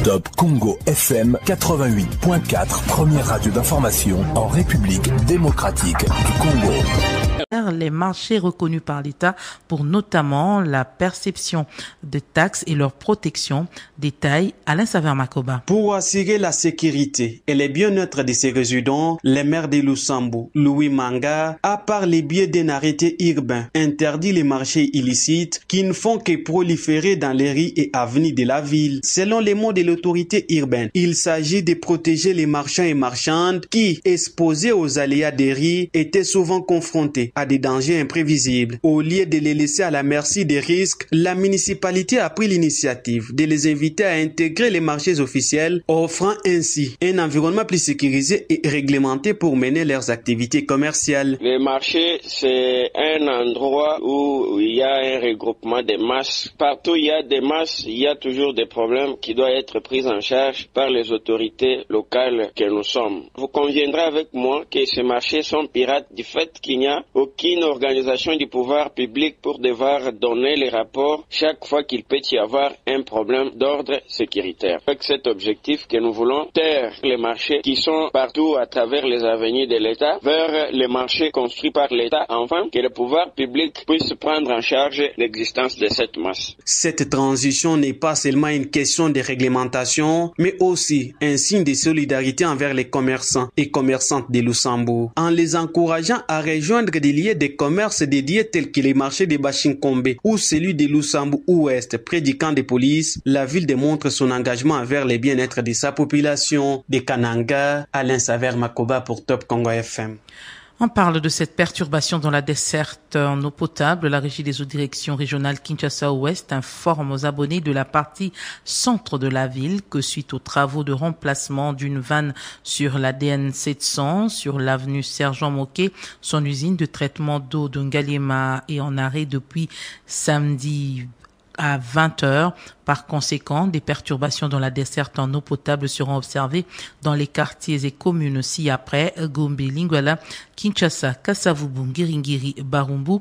Top Congo FM 88.4, première radio d'information en République démocratique du Congo. Les marchés reconnus par l'État pour notamment la perception des taxes et leur protection. Détail Alain Savert-Makoba. Pour assurer la sécurité et le bien-être de ses résidents, le maire de Lusambo, Louis Manga, a par le biais d'un arrêté urbain interdit les marchés illicites qui ne font que proliférer dans les rues et avenues de la ville. Selon les mots de l'autorité urbaine, il s'agit de protéger les marchands et marchandes qui, exposés aux aléas des rues, étaient souvent confrontés à des dangers imprévisibles. Au lieu de les laisser à la merci des risques, la municipalité a pris l'initiative de les inviter à intégrer les marchés officiels, offrant ainsi un environnement plus sécurisé et réglementé pour mener leurs activités commerciales. Les marchés, c'est un endroit où il y a un regroupement des masses. Partout où il y a des masses, il y a toujours des problèmes qui doivent être pris en charge par les autorités locales que nous sommes. Vous conviendrez avec moi que ces marchés sont pirates du fait qu'il n'y a aucune organisation du pouvoir public pour devoir donner les rapports chaque fois qu'il peut y avoir un problème d'ordre sécuritaire. Avec cet objectif que nous voulons taire les marchés qui sont partout à travers les avenues de l'État vers les marchés construits par l'État, afin que le pouvoir public puisse prendre en charge l'existence de cette masse. Cette transition n'est pas seulement une question de réglementation, mais aussi un signe de solidarité envers les commerçants et commerçantes de Lusambo, en les encourageant à rejoindre des lieux de commerce dédiés tels que les marchés de Bashinkombe ou celui de Lusambo Ouest près du camp de police. La ville démontre son engagement envers le bien-être de sa population. De Kananga, Alain Savert-Makoba pour Top Congo FM. On parle de cette perturbation dans la desserte en eau potable. La régie des eaux direction régionale Kinshasa-Ouest informe aux abonnés de la partie centre de la ville que suite aux travaux de remplacement d'une vanne sur la DN 700 sur l'avenue Sergent Moquet, son usine de traitement d'eau de Ngaliema est en arrêt depuis samedi à 20h. Par conséquent, des perturbations dans la desserte en eau potable seront observées dans les quartiers et communes ci-après: Gombe, Lingwala, Kinshasa, Kasavubu, Ngiringiri, Barumbu,